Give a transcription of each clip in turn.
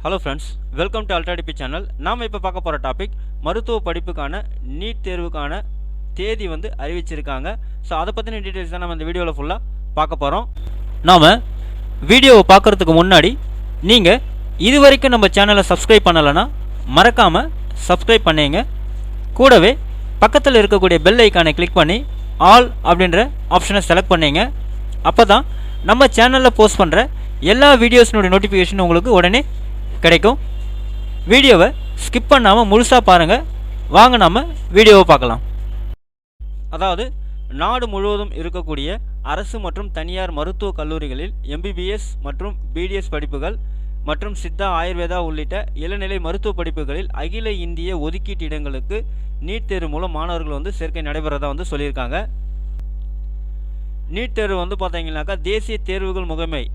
Hello friends, welcome to UltraTP channel. நாம் இப்போ பார்க்க போகிற டாபிக் மருத்துவ படிப்புக்கான நீட் தேர்வுக்கான தேதி அறிவிச்சிருக்காங்க. ஸோ அதை பற்றின டீட்டெயில்ஸ் தான் நம்ம இந்த வீடியோவில் ஃபுல்லாக பார்க்க போகிறோம். நாம் வீடியோவை பார்க்குறதுக்கு முன்னாடி நீங்கள் இது வரைக்கும் நம்ம சேனலை சப்ஸ்கிரைப் பண்ணலைன்னா மறக்காமல் சப்ஸ்கிரைப் பண்ணிங்க. கூடவே பக்கத்தில் இருக்கக்கூடிய பெல் ஐக்கானை கிளிக் பண்ணி ஆல் அப்படின்ற ஆப்ஷனை செலக்ட் பண்ணிங்க. அப்போ தான் நம்ம சேனலில் போஸ்ட் பண்ணுற எல்லா வீடியோஸினுடைய நோட்டிஃபிகேஷன் உங்களுக்கு உடனே கிடைக்கும். வீடியோவை ஸ்கிப் பண்ணாமல் முழுசாக பாருங்கள். வாங்க நம்ம வீடியோவை பார்க்கலாம். அதாவது நாடு முழுவதும் இருக்கக்கூடிய அரசு மற்றும் தனியார் மருத்துவக் கல்லூரிகளில் எம்பிபிஎஸ் மற்றும் பிடிஎஸ் படிப்புகள் மற்றும் சித்தா ஆயுர்வேதா உள்ளிட்ட இளநிலை மருத்துவ படிப்புகளில் அகில இந்திய ஒதுக்கீட்டு இடங்களுக்கு நீட் தேர்வு மூலம் மாணவர்கள் சேர்க்கை நடைபெறதா சொல்லியிருக்காங்க. நீட் தேர்வு பார்த்தீங்கன்னாக்கா தேசிய தேர்வுகள் முகமை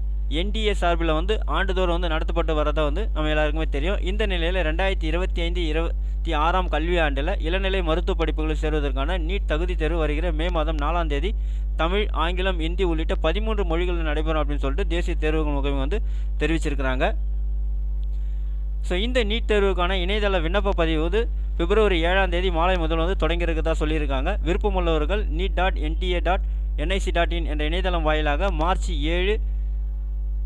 என்டிஏ சார்பில் ஆண்டுதோறும் நடத்தப்பட்டு வரதா நம்ம எல்லாருக்குமே தெரியும். இந்த நிலையில் 2025-26 கல்வி ஆண்டில் இளநிலை மருத்துவ படிப்புகளில் சேருவதற்கான நீட் தகுதி தேர்வு வருகிற மே மாதம் 4ஆம் தேதி தமிழ், ஆங்கிலம், ஹிந்தி உள்ளிட்ட 13 மொழிகளில் நடைபெறும் அப்படின்னு சொல்லிட்டு தேசிய தேர்வுகள் முகமை தெரிவிச்சிருக்கிறாங்க. ஸோ இந்த நீட் தேர்வுக்கான இணையதள விண்ணப்ப பதிவு பிப்ரவரி 7ஆம் தேதி மாலை முதல் தொடங்கியிருக்கதா சொல்லியிருக்காங்க. விருப்பமுள்ளவர்கள் neet.nta.nic.in என்ற இணையதளம் வாயிலாக மார்ச் 7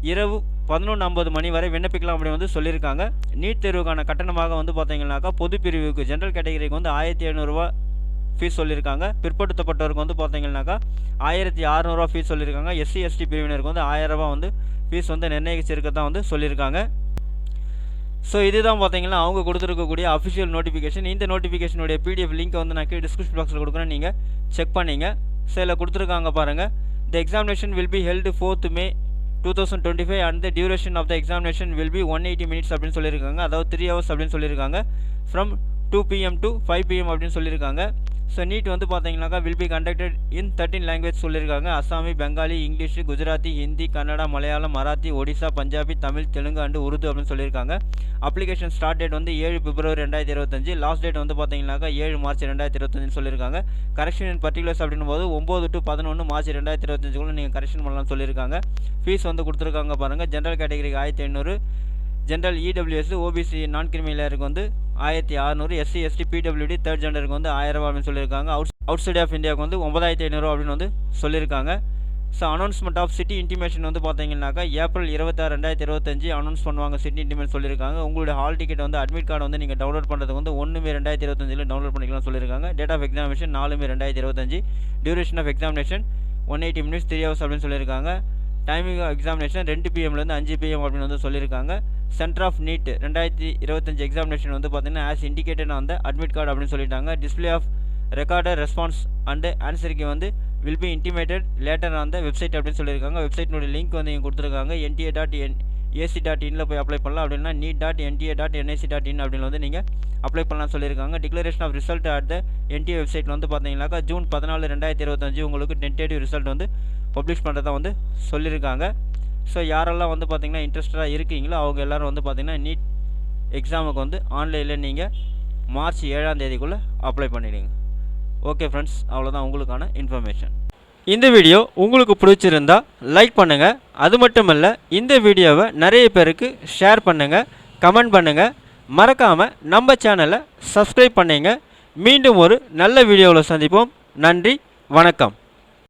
இரவு 11:50 மணி வரை விண்ணப்பிக்கலாம் அப்படின்னு சொல்லியிருக்காங்க. நீட் தேர்வுக்கான கட்டணமாக பார்த்தீங்கன்னாக்கா பொது பிரிவுக்கு ஜென்ரல் கேட்டகரிக்கு 1700 ரூபா ஃபீஸ் சொல்லியிருக்காங்க. பிற்படுத்தப்பட்டவருக்கு பார்த்தீங்கன்னாக்கா 1600 ரூபா ஃபீஸ் சொல்லியிருக்காங்க. எஸ்சி எஸ்டி பிரிவினருக்கு 1000 ரூபா ஃபீஸ் நிர்ணயிச்சிருக்கதான் சொல்லியிருக்காங்க. ஸோ இதுதான் பார்த்தீங்கன்னா அவங்க கொடுத்துருக்கக்கூடிய அஃபிஷியல் நோட்டிஃபிகேஷன். இந்த நோட்டிஃபிகேஷனுடைய பிடிஎஃப் லிங்க் நான் கீழே டிஸ்கிரிப்ஷன் பாக்ஸில் கொடுக்குறேன், நீங்கள் செக் பண்ணிங்க. ஸோ இதில் கொடுத்துருக்காங்க பாருங்கள். The examination will be held 4th May 2025 and the duration of the examination will be 180 minutes அப்படின்னு சொல்லியிருக்காங்க. அதாவது 3 hours அப்படின்னு சொல்லியிருக்காங்க. From 2 PM to 5 PM அப்படின்னு சொல்லியிருக்காங்க. ஸோ நீட் பார்த்தீங்கன்னாக்கா will be conducted in 13 language சொல்லியிருக்காங்க. அசாமி, பெங்காலி, இங்கிலீஷ், குஜராத்தி, ஹிந்தி, கன்னடா, மலையாளம், மராத்தி, ஒடிசா, பஞ்சாபி, தமிழ், தெலுங்கு அண்டு உருது அப்படின்னு சொல்லியிருக்காங்க. அப்ளிகேஷன் ஸ்டார்ட் டேட் 7 பிப்ரவரி 2025. லாஸ்ட் டேட் பார்த்தீங்கன்னாக்கா 7 மார்ச் 2025 சொல்லியிருக்காங்க. கரெக்ஷன் இன் பர்டிகுலர்ஸ் அப்படின்னும் போது 9 to 11 மார்ச் 2025 நீங்கள் கரெக்ஷன் பண்ணலாம்னு சொல்லியிருக்காங்க. ஃபீஸ் கொடுத்துருக்காங்க பாருங்கள். ஜென்ரல் கேட்டகரிக்கு 1500, ஜென்ரல் இடபிள்யூஎஸ், ஓபிசி நான் கிரிமினலுக்கு 1600, எஸ்சி எஸ்டி பிடபிள்யூடி தேர்ட் ஜெண்டருக்கு 1000 ரூபா அப்படின்னு சொல்லியிருக்காங்க. அவுட் சைட் ஆஃப் இந்தியாவுக்கு 9500 அப்படின்னு சொல்லியிருக்காங்க. So announcement of city intimation பார்த்தீங்கன்னாக்கா ஏப்ரல் 26, 2025 அனௌன்ஸ் பண்ணுவாங்க. சிட்டி இன்டிமேஷன் சொல்லியிருக்காங்க. உங்களுடைய ஹால் டிக்கெட் அட்மிட் கார்டு நீங்கள் டவுன்லோட் பண்ணுறதுக்கு 1 May 2025 டவுன்லோட் பண்ணிக்கலாம் சொல்லியிருக்காங்க. Date of examination 4 May 2025. Duration of examination 180 minutes 3 hours அப்படின்னு சொல்லியிருக்காங்க. டைமிங் எக்ஸாமினேஷன் 2 PM-லேருந்து 5 PM அப்படின்னு சொல்லியிருக்காங்க. சென்டர் ஆஃப் நீட் 2025 எக்ஸாமினேஷன் பார்த்தீங்கன்னா ஆஸ் இண்டிகேட்டட் அட்மிட் கார்டு அப்படின்னு சொல்லிட்டாங்க. Display of recorder response and ஆன்சருக்கு will be intimated later website அப்படின்னு சொல்லியிருக்காங்க. வெப்சைட்னுடைய லிங்க் இங்கே கொடுத்துருக்காங்க. nta.ac.in போய் அப்ளை பண்ணலாம். அப்படின்னா neet.nta.nic.in அப்படின்னு நீங்கள் அப்ளை பண்ணலாம் சொல்லியிருக்காங்க. Declaration of result at the NTA வெப்சைட்டில் பார்த்தீங்கன்னாக்கா ஜூன் 14, 2025 உங்களுக்கு டென்டேட்டிவ் ரிசல்ட் பப்ளிஷ் பண்ணுறதா சொல்லியிருக்காங்க. ஸோ யாரெல்லாம் பார்த்தீங்கன்னா இன்ட்ரெஸ்டடாக இருக்கீங்களோ அவங்க எல்லோரும் பார்த்தீங்கன்னா நீட் எக்ஸாமுக்கு ஆன்லைனில் நீங்கள் மார்ச் 7ஆம் தேதிக்குள்ளே அப்ளை பண்ணிவிடுங்க. ஓகே ஃப்ரெண்ட்ஸ், அவ்வளோதான் உங்களுக்கான இன்ஃபர்மேஷன். இந்த வீடியோ உங்களுக்கு பிடிச்சிருந்தா லைக் பண்ணுங்கள். அது மட்டும் இல்லை, இந்த வீடியோவை நிறைய பேருக்கு ஷேர் பண்ணுங்கள், கமெண்ட் பண்ணுங்கள். மறக்காமல் நம்ம சேனலை சப்ஸ்கிரைப் பண்ணிங்க. மீண்டும் ஒரு நல்ல வீடியோவில் சந்திப்போம். நன்றி, வணக்கம்.